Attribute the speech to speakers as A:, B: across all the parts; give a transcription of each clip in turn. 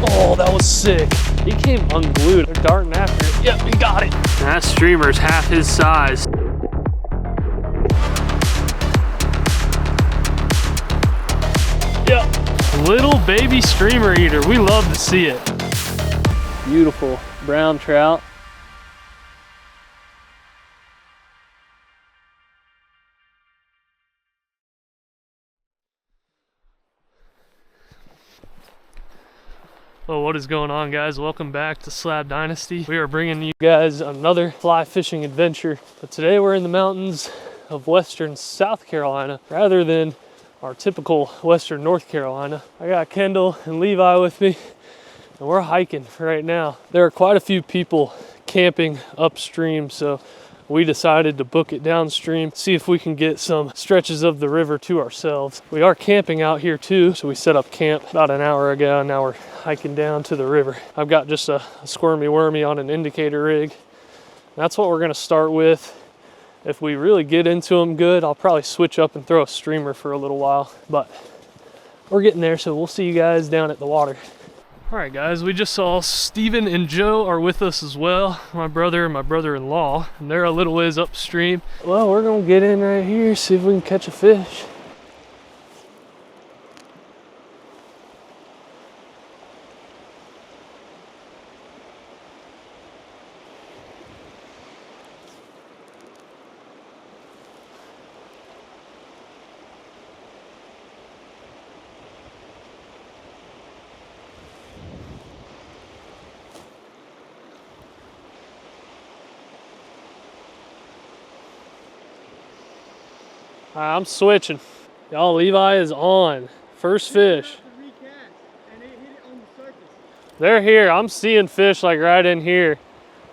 A: Oh, that was sick. He came unglued. They're darting after it. Yep, he got it. That streamer's half his size. Yep, little baby streamer eater. We love to see it. Beautiful brown trout. Well, what is going on, guys? Welcome back to Slab Dynasty. We are bringing you guys another fly fishing adventure, but today we're in the mountains of western South Carolina rather than our typical western North Carolina. I got Kendall and Levi with me, and we're hiking right now. There are quite a few people camping upstream, so we decided to book it downstream, see if we can get some stretches of the river to ourselves. We are camping out here too, so we set up camp about an hour ago, and now we're hiking down to the river. I've got just a squirmy wormy on an indicator rig. That's what we're gonna start with. If we really get into them good, I'll probably switch up and throw a streamer for a little while, but we're getting there, so we'll see you guys down at the water. All right, guys, we just saw Steven and Joe are with us as well, my brother and my brother-in-law, and they're a little ways upstream. Well, we're gonna get in right here, see if we can catch a fish. I'm switching. Y'all, Levi is on. First fish. They're here. I'm seeing fish like right in here.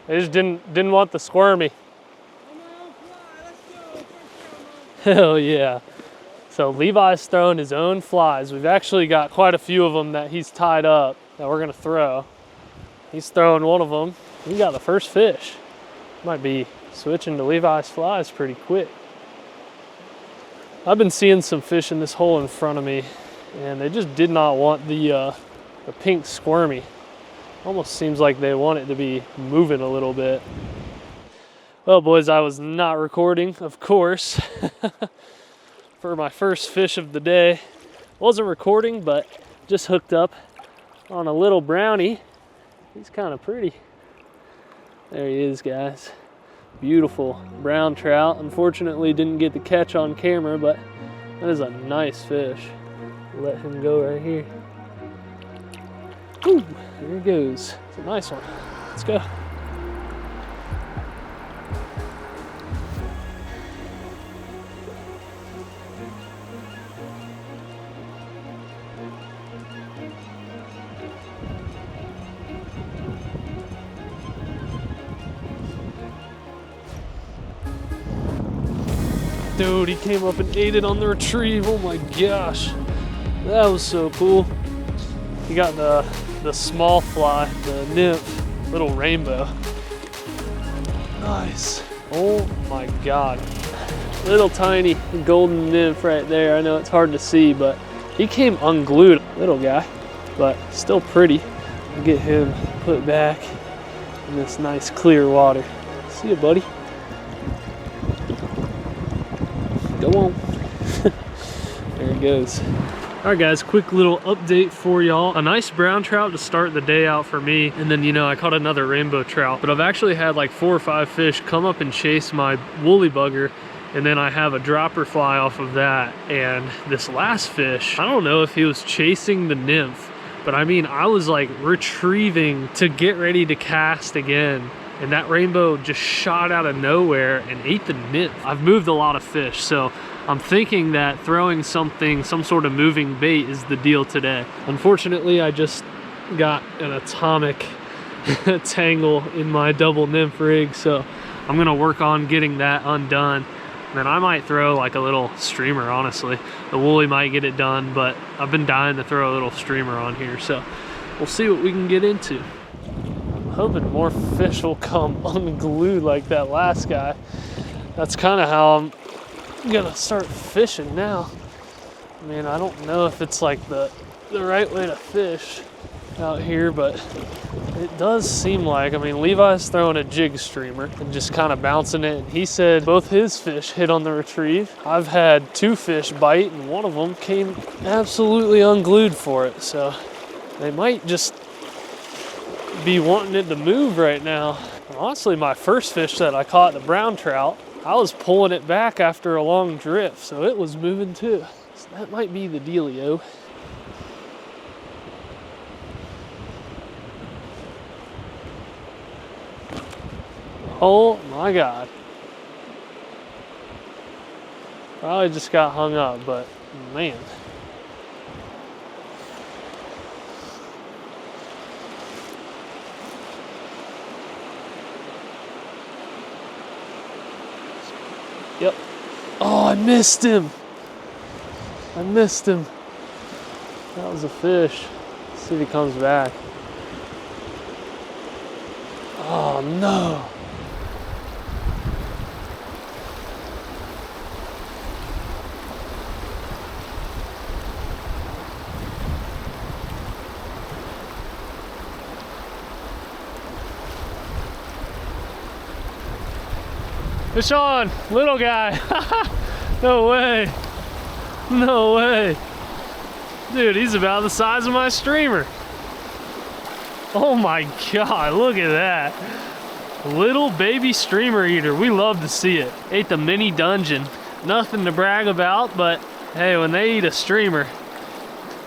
A: They just didn't want the squirmy. Hell yeah. So Levi's throwing his own flies. We've actually got quite a few of them that he's tied up that we're gonna throw. He's throwing one of them. We got the first fish. Might be switching to Levi's flies pretty quick. I've been seeing some fish in this hole in front of me, and they just did not want the pink squirmy. Almost seems like they want it to be moving a little bit. Well, boys, I was not recording, of course, for my first fish of the day. Wasn't recording, but just hooked up on a little brownie. He's kind of pretty. There he is, guys. Beautiful brown trout. Unfortunately, didn't get the catch on camera, but that is a nice fish. Let him go right here. Ooh, there he goes. It's a nice one. Let's go. Dude, he came up and ate it on the retrieve. Oh my gosh. That was so cool. He got the small fly, the nymph, little rainbow. Nice. Oh my God. Little tiny golden nymph right there. I know it's hard to see, but he came unglued. Little guy, but still pretty. I'll get him put back in this nice clear water. See you, buddy. Go on. There he goes. All right, guys, quick little update for y'all. A nice brown trout to start the day out for me, and then, you know, I caught another rainbow trout, but I've actually had like 4 or 5 fish come up and chase my woolly bugger, and then I have a dropper fly off of that. And this last fish, I don't know if he was chasing the nymph, but I mean, I was like retrieving to get ready to cast again, and that rainbow just shot out of nowhere and ate the nymph. I've moved a lot of fish, so I'm thinking that throwing something, some sort of moving bait is the deal today. Unfortunately, I just got an atomic tangle in my double nymph rig, so I'm gonna work on getting that undone. Then I might throw like a little streamer, honestly. The woolly might get it done, but I've been dying to throw a little streamer on here, so we'll see what we can get into. Hoping more fish will come unglued like that last guy. That's kind of how I'm gonna start fishing now. I mean, I don't know if it's like the right way to fish. out here, but it does seem like, I mean, Levi's throwing a jig streamer and just kind of bouncing it. And he said both his fish hit on the retrieve. I've had 2 fish bite and one of them came absolutely unglued for it. So they might just be wanting it to move right now. Honestly, my first fish that I caught, the brown trout, I was pulling it back after a long drift, so it was moving too. So that might be the dealio. Oh my God. Probably just got hung up, but man. Yep. Oh, I missed him. I missed him. That was a fish. Let's see if he comes back. Oh no. Fish on, little guy. No way. No way. Dude, he's about the size of my streamer. Oh my God, look at that. Little baby streamer eater. We love to see it. Ate the mini dungeon. Nothing to brag about, but hey, when they eat a streamer,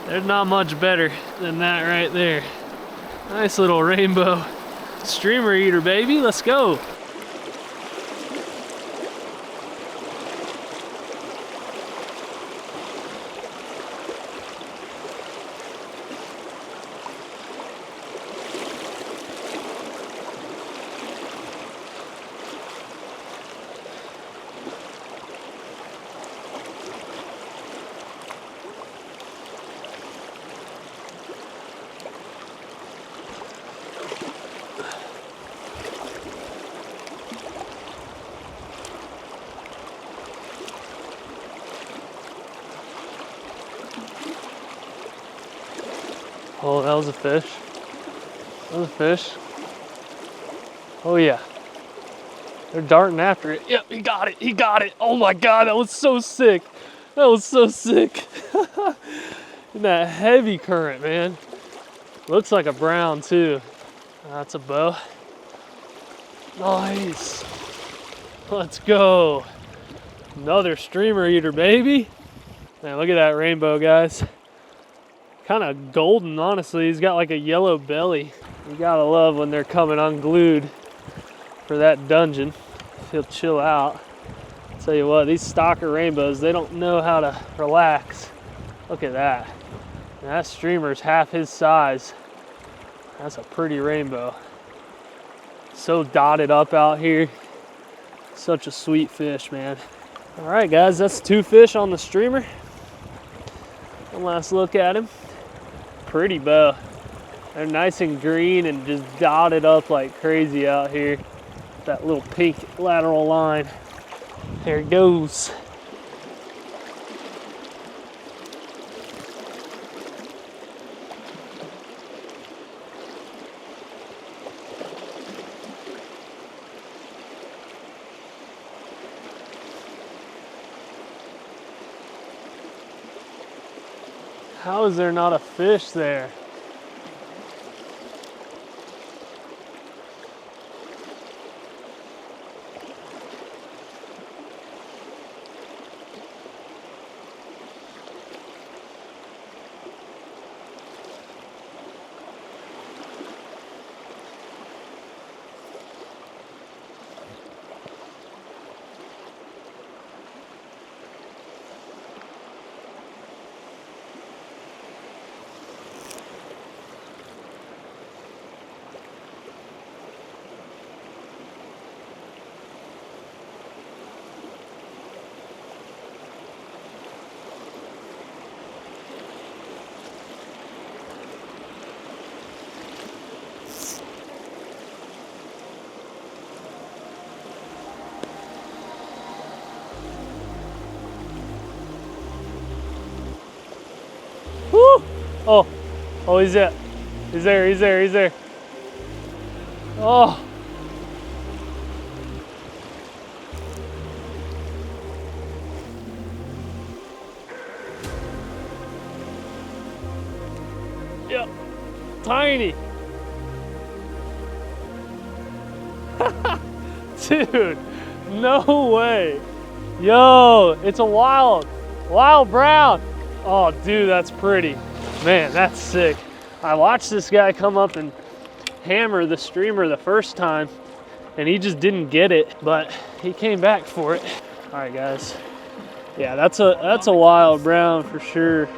A: there's not much better than that right there. Nice little rainbow streamer eater, baby. Let's go. Oh, that was a fish. That was a fish. Oh yeah. They're darting after it. Yep, he got it. He got it. Oh my God, that was so sick. That was so sick. In that heavy current, man. Looks like a brown too. That's a bow. Nice. Let's go. Another streamer eater, baby. Man, look at that rainbow, guys. Kind of golden, honestly. He's got like a yellow belly. You gotta love when they're coming unglued for that dungeon. He'll chill out. Tell you what, these stalker rainbows, they don't know how to relax. Look at that. That streamer's half his size. That's a pretty rainbow. So dotted up out here. Such a sweet fish, man. All right, guys, that's 2 fish on the streamer. One last look at him. Pretty bow. They're nice and green and just dotted up like crazy out here. That little pink lateral line. There it goes. How is there not a fish there? Woo! Oh, he's it. He's there, he's there, he's there. Oh. Yep, tiny. Dude, no way. Yo, it's a wild brown. Oh, dude, that's pretty. Man, that's sick. I watched this guy come up and hammer the streamer the first time, and he just didn't get it, but he came back for it. All right, guys. Yeah, that's a wild brown for sure.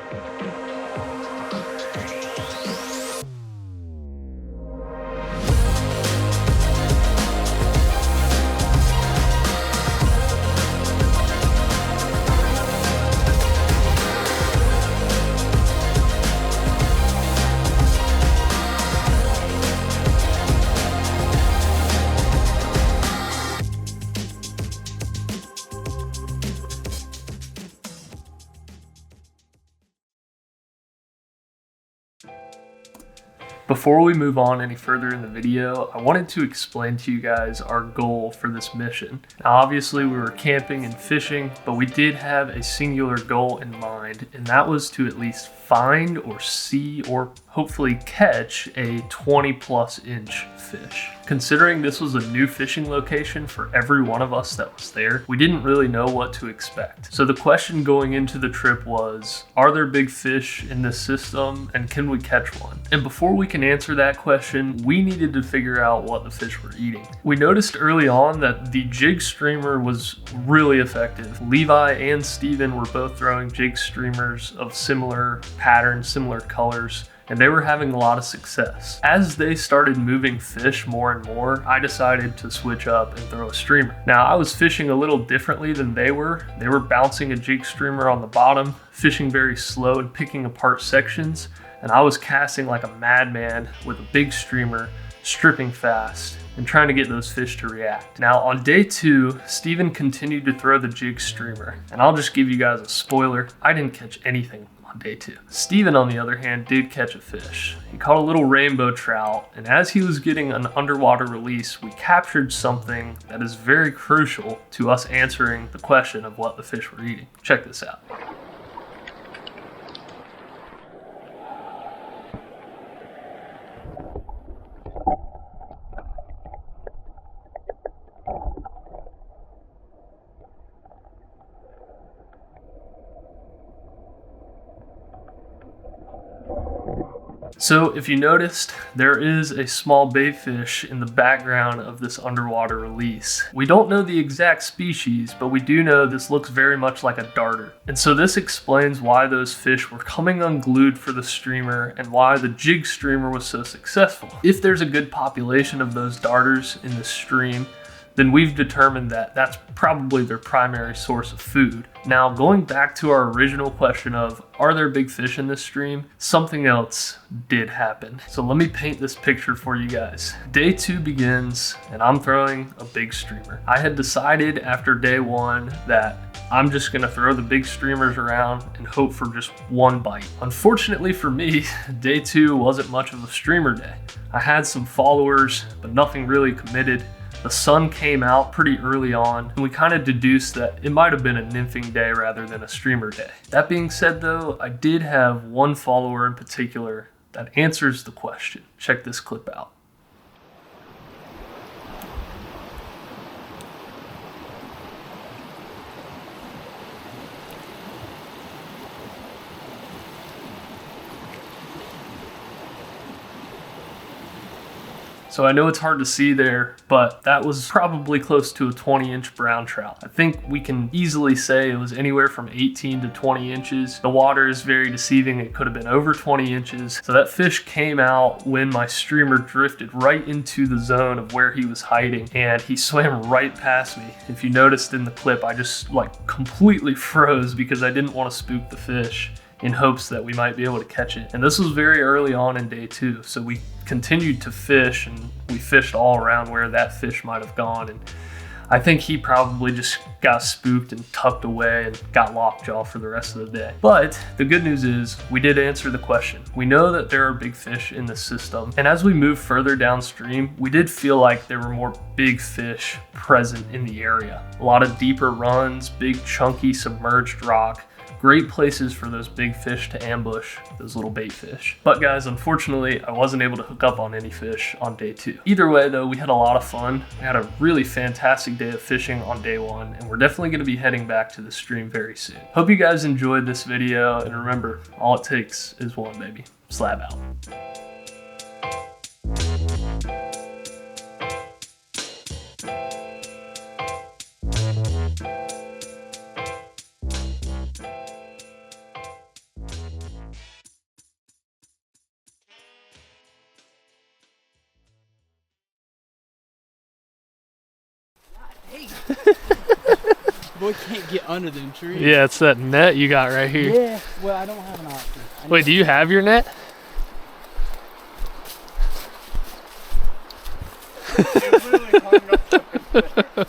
A: Before we move on any further in the video, I wanted to explain to you guys our goal for this mission. Now, obviously we were camping and fishing, but we did have a singular goal in mind, and that was to at least find or see or hopefully catch a 20+ inch fish. Considering this was a new fishing location for every one of us that was there, we didn't really know what to expect. So the question going into the trip was, are there big fish in this system and can we catch one? And before we can answer that question, we needed to figure out what the fish were eating. We noticed early on that the jig streamer was really effective. Levi and Steven were both throwing jig streamers of similar patterns, similar colors, and they were having a lot of success. As they started moving fish more and more, I decided to switch up and throw a streamer. Now, I was fishing a little differently than they were. They were bouncing a jig streamer on the bottom, fishing very slow and picking apart sections, and I was casting like a madman with a big streamer, stripping fast, and trying to get those fish to react. Now, on day 2, Steven continued to throw the jig streamer, and I'll just give you guys a spoiler, I didn't catch anything on day 2. Steven, on the other hand, did catch a fish. He caught a little rainbow trout, and as he was getting an underwater release, we captured something that is very crucial to us answering the question of what the fish were eating. Check this out. So if you noticed, there is a small baitfish in the background of this underwater release. We don't know the exact species, but we do know this looks very much like a darter. And so this explains why those fish were coming unglued for the streamer and why the jig streamer was so successful. If there's a good population of those darters in the stream, then we've determined that that's probably their primary source of food. Now, going back to our original question of, are there big fish in this stream? Something else did happen. So let me paint this picture for you guys. Day 2 begins, and I'm throwing a big streamer. I had decided after day 1 that I'm just gonna throw the big streamers around and hope for just one bite. Unfortunately for me, day 2 wasn't much of a streamer day. I had some followers, but nothing really committed. The sun came out pretty early on, and we kind of deduced that it might have been a nymphing day rather than a streamer day. That being said though, I did have one follower in particular that answers the question. Check this clip out. So I know it's hard to see there, but that was probably close to a 20-inch brown trout. I think we can easily say it was anywhere from 18 to 20 inches. The water is very deceiving. It could have been over 20 inches. So that fish came out when my streamer drifted right into the zone of where he was hiding, and he swam right past me. If you noticed in the clip, I just like completely froze because I didn't want to spook the fish in hopes that we might be able to catch it. And this was very early on in day 2. So we continued to fish, and we fished all around where that fish might have gone. And I think he probably just got spooked and tucked away and got lockjaw for the rest of the day. But the good news is we did answer the question. We know that there are big fish in the system, and as we move further downstream, we did feel like there were more big fish present in the area. A lot of deeper runs, big chunky submerged rock. Great places for those big fish to ambush those little bait fish. But guys, unfortunately, I wasn't able to hook up on any fish on day 2. Either way though, we had a lot of fun. We had a really fantastic day of fishing on day 1, and we're definitely gonna be heading back to the stream very soon. Hope you guys enjoyed this video, and remember, all it takes is one, baby. Slab out.
B: Boy can't get under them trees.
A: Yeah, it's that net you got right here.
B: Yeah, well, I don't have an option.
A: Wait, do you have your net?
B: It literally hung up.